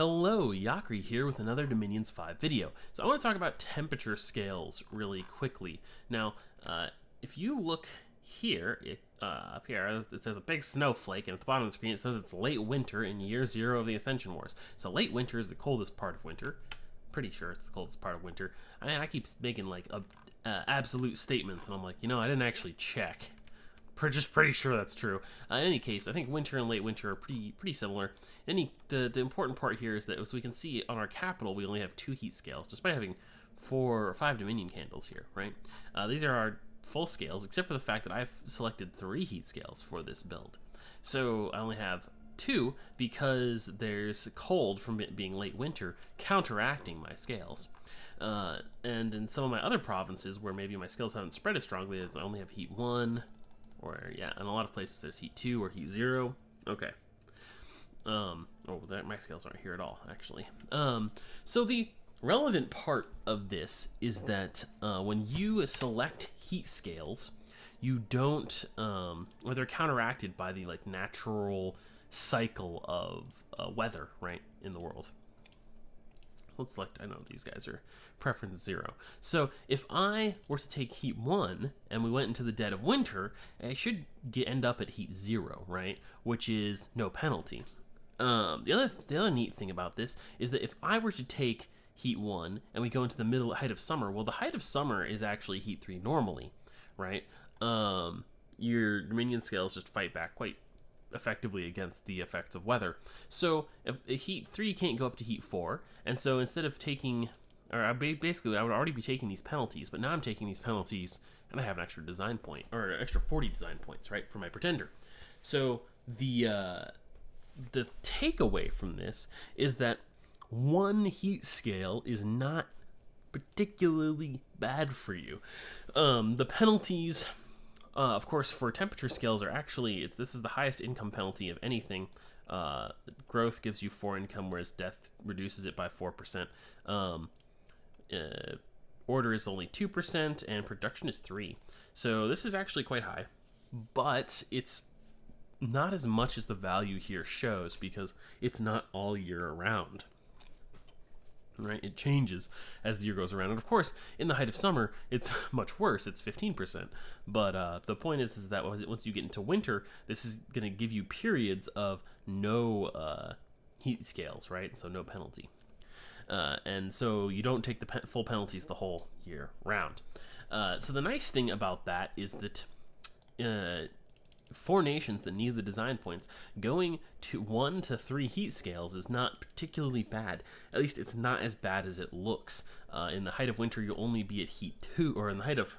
Hello, Yakri here with another Dominions 5 video. So I want to talk about temperature scales really quickly. Now, if you look here, up here, it says a big snowflake, and at the bottom of the screen it says it's late winter in year 0 of the Ascension Wars. So late winter is the coldest part of winter. Pretty sure it's the coldest part of winter. I mean, I keep making like absolute statements, and I'm like, I didn't actually check. Just pretty sure that's true. In any case, I think winter and late winter are pretty similar. The important part here is that, as we can see on our capital, we only have 2 heat scales, despite having 4 or 5 Dominion candles here, right? These are our full scales, except for the fact that I've selected 3 heat scales for this build. So I only have 2 because there's cold from it being late winter counteracting my scales. And in some of my other provinces, where maybe my scales haven't spread as strongly, I only have heat 1. Or, yeah, in a lot of places there's heat 2 or heat 0. Okay. My scales aren't here at all, actually. So the relevant part of this is that when you select heat scales, you don't, or they're counteracted by the, natural cycle of weather, right, in the world. Let's select, I know these guys are preference 0. So if I were to take heat 1 and we went into the dead of winter, I should end up at heat 0, right? Which is no penalty. The other neat thing about this is that if I were to take heat 1 and we go into the height of summer, well, the height of summer is actually heat 3 normally, right? Your Dominion scales just fight back quite effectively against the effects of weather. So if heat 3 can't go up to heat 4, and so instead of taking, basically I would already be taking these penalties, but now I'm taking these penalties and I have an extra design point, or an extra 40 design points, right, for my pretender. So the takeaway from this is that 1 heat scale is not particularly bad for you. The penalties, of course, for temperature scales are actually, this is the highest income penalty of anything. Growth gives you 4 income, whereas death reduces it by 4%. Order is only 2%, and production is 3. So this is actually quite high, but it's not as much as the value here shows because it's not all year around. Right, it changes as the year goes around, and of course, in the height of summer, it's much worse. It's 15%. But the point is that once you get into winter, this is going to give you periods of no heat scales, right? So no penalty, and so you don't take the full penalties the whole year round. So the nice thing about that is that for nations that need the design points, going to 1 to 3 heat scales is not particularly bad. At least it's not as bad as it looks. In the height of winter, you'll only be at heat 2, or in the height of,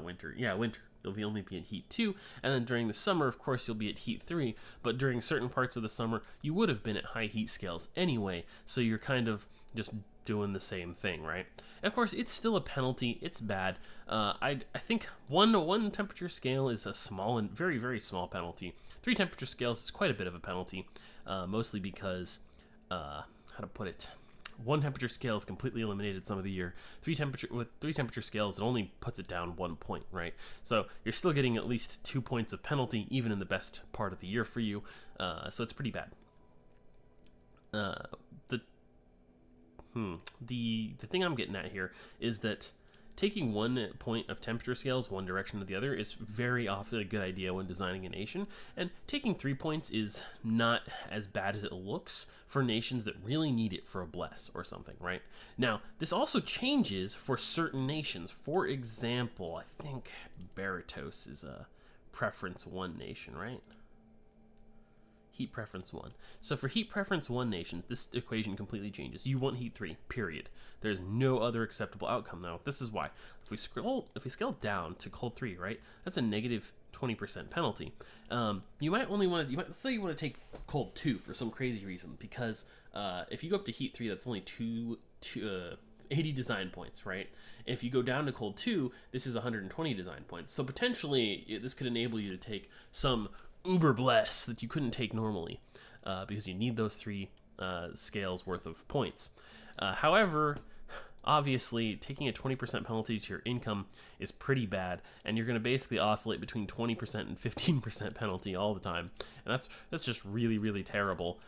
winter, you'll only be at heat 2, and then during the summer, of course, you'll be at heat 3, but during certain parts of the summer, you would have been at high heat scales anyway, so you're kind of just doing the same thing, right? And of course, it's still a penalty. It's bad. I think one temperature scale is a small and very, very small penalty. 3 temperature scales is quite a bit of a penalty, mostly because, how to put it, 1 temperature scale is completely eliminated some of the year. 3 temperature scales, it only puts it down 1 point, right? So you're still getting at least 2 points of penalty, even in the best part of the year for you. So it's pretty bad. The thing I'm getting at here is that taking 1 point of temperature scales one direction or the other is very often a good idea when designing a nation, and taking 3 points is not as bad as it looks for nations that really need it for a bless or something, right? Now, this also changes for certain nations. For example, I think Baratos is a preference 1 nation, right? Heat preference 1. So for heat preference 1 nations, this equation completely changes. You want heat 3, period. There's no other acceptable outcome. Now, this is why. If we scale down to cold 3, right, that's a negative 20% penalty. You might only want to, let's say you want to take cold 2 for some crazy reason, because if you go up to heat 3, that's only 80 design points, right? And if you go down to cold 2, this is 120 design points. So potentially, this could enable you to take some uber bless that you couldn't take normally, because you need those 3 scales worth of points. However, obviously taking a 20% penalty to your income is pretty bad, and you're going to basically oscillate between 20% and 15% penalty all the time, and that's just really, really terrible.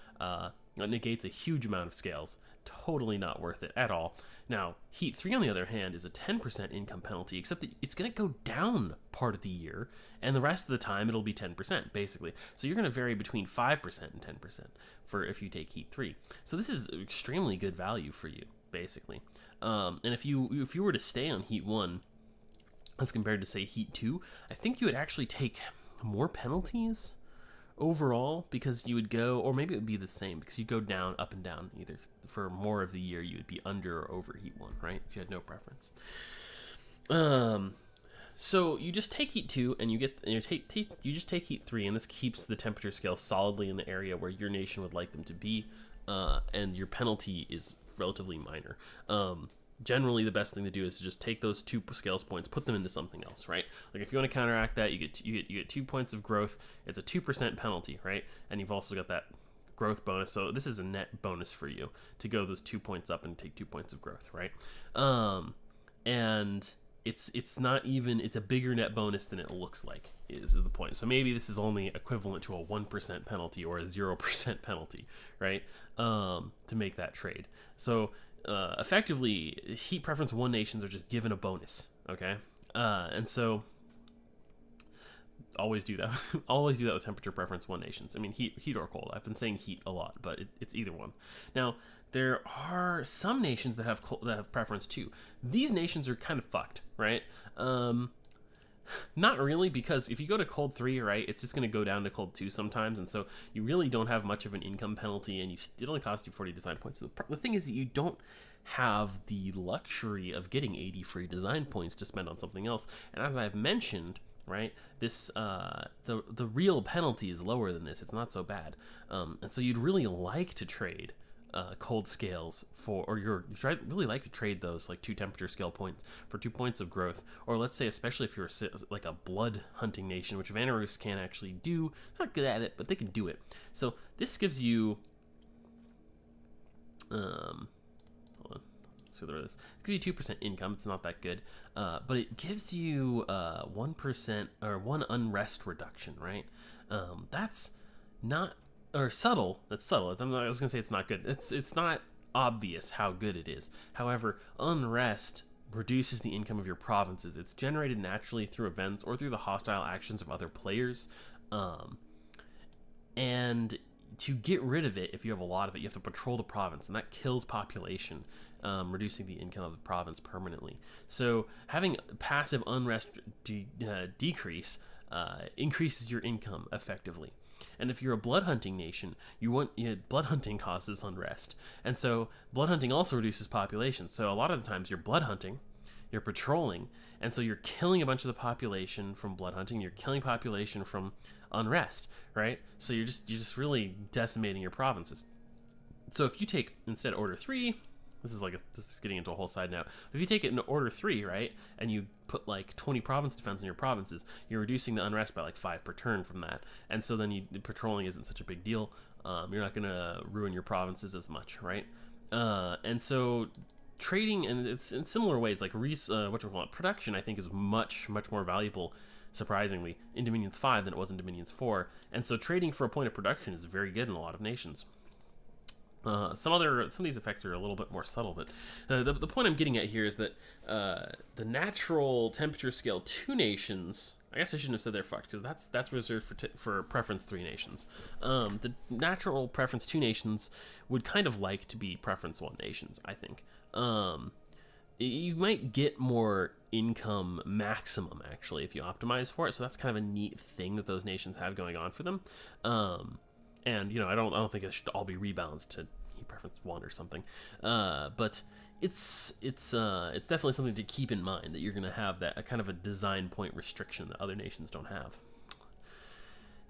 That negates a huge amount of scales. Totally not worth it at all. Now, Heat 3, on the other hand, is a 10% income penalty, except that it's going to go down part of the year, and the rest of the time it'll be 10%, basically. So you're going to vary between 5% and 10% for if you take Heat 3. So this is extremely good value for you, basically. And if you were to stay on Heat 1, as compared to, say, Heat 2, I think you would actually take more penalties overall, because you would go, or maybe it would be the same, because you go down, up and down, either for more of the year you would be under or over Heat 1, right, if you had no preference. So you just take Heat 2 and you just take Heat 3, and this keeps the temperature scale solidly in the area where your nation would like them to be, and your penalty is relatively minor. Generally, the best thing to do is to just take those 2 scales points, put them into something else, right? Like if you want to counteract that, you get 2 points of growth. It's a 2% penalty, right? And you've also got that growth bonus. So this is a net bonus for you to go those 2 points up and take 2 points of growth, right? And it's not even, it's a bigger net bonus than it looks like, is the point. So maybe this is only equivalent to a 1% penalty or a 0% penalty, right? To make that trade. So effectively, Heat Preference 1 nations are just given a bonus, okay? And so always do that. Always do that with Temperature Preference 1 nations. I mean, heat or cold. I've been saying heat a lot, but it's either one. Now, there are some nations that have Preference 2. These nations are kind of fucked, right? Not really, because if you go to cold 3, right, it's just going to go down to cold 2 sometimes, and so you really don't have much of an income penalty, and it only costs you 40 design points. The thing is that you don't have the luxury of getting 80 free design points to spend on something else, and as I've mentioned, right, this the real penalty is lower than this. It's not so bad, and so you'd really like to trade cold scales for, or really like to trade those like 2 temperature scale points for 2 points of growth, or let's say especially if you're like a blood hunting nation, which Vanarus can't actually do. Not good at it, but they can do it. So this gives you hold on, let's go through this. It gives you 2% income. It's not that good, but it gives you 1% or 1 unrest reduction, right? That's not, or subtle. That's subtle. I was gonna say it's not good. It's not obvious how good it is. However, unrest reduces the income of your provinces. It's generated naturally through events or through the hostile actions of other players. And to get rid of it, if you have a lot of it, you have to patrol the province, and that kills population, reducing the income of the province permanently. So having passive unrest decrease increases your income effectively. And if you're a blood hunting nation, blood hunting causes unrest, and so blood hunting also reduces population. So a lot of the times you're blood hunting, you're patrolling, and so you're killing a bunch of the population from blood hunting. You're killing population from unrest, right? So you're just really decimating your provinces. So if you take instead Order 3, this is getting into a whole side now. If you take it into Order 3, right, and you put like 20 province defense in your provinces, you're reducing the unrest by like 5 per turn from that. And so then patrolling isn't such a big deal. You're not going to ruin your provinces as much, right? And so trading, and it's in similar ways, like production, I think, is much more valuable, surprisingly, in Dominions 5 than it was in Dominions 4. And so trading for a point of production is very good in a lot of nations. Some of these effects are a little bit more subtle, but the point I'm getting at here is that the natural temperature scale 2 nations, I guess I shouldn't have said they're fucked, because that's reserved for preference 3 nations. The natural preference 2 nations would kind of like to be preference 1 nations, I think. You might get more income maximum, actually, if you optimize for it, so that's kind of a neat thing that those nations have going on for them. And I don't think it should all be rebalanced to Heat Preference 1 or something. But it's definitely something to keep in mind, that you're going to have that kind of a design point restriction that other nations don't have.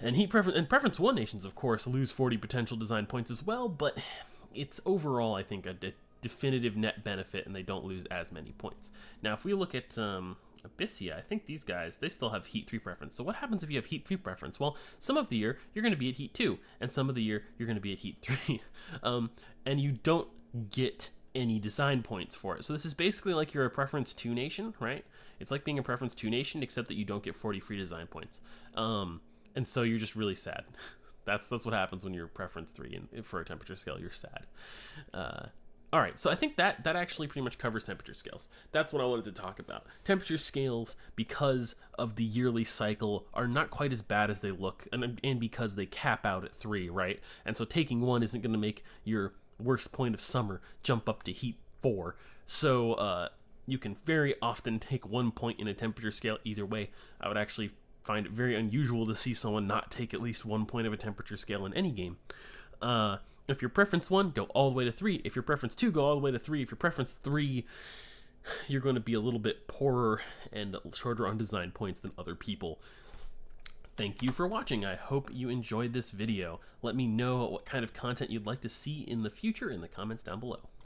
And Preference 1 nations, of course, lose 40 potential design points as well, but it's overall, I think, a definitive net benefit, and they don't lose as many points. Now, if we look at Abyssea, I think these guys, they still have Heat 3 preference. So what happens if you have Heat 3 preference? Well, some of the year, you're going to be at Heat 2, and some of the year, you're going to be at Heat 3. And you don't get any design points for it. So this is basically like you're a Preference 2 nation, right? It's like being a Preference 2 nation, except that you don't get 40 free design points. And so you're just really sad. That's what happens when you're preference 3 and for a temperature scale. You're sad. All right, so I think that actually pretty much covers temperature scales. That's what I wanted to talk about. Temperature scales, because of the yearly cycle, are not quite as bad as they look, and because they cap out at 3, right? And so taking 1 isn't going to make your worst point of summer jump up to heat 4. So you can very often take 1 point in a temperature scale either way. I would actually find it very unusual to see someone not take at least 1 point of a temperature scale in any game. If your preference 1, go all the way to 3. If your preference 2, go all the way to 3. If your preference 3, you're going to be a little bit poorer and shorter on design points than other people. Thank you for watching. I hope you enjoyed this video. Let me know what kind of content you'd like to see in the future in the comments down below.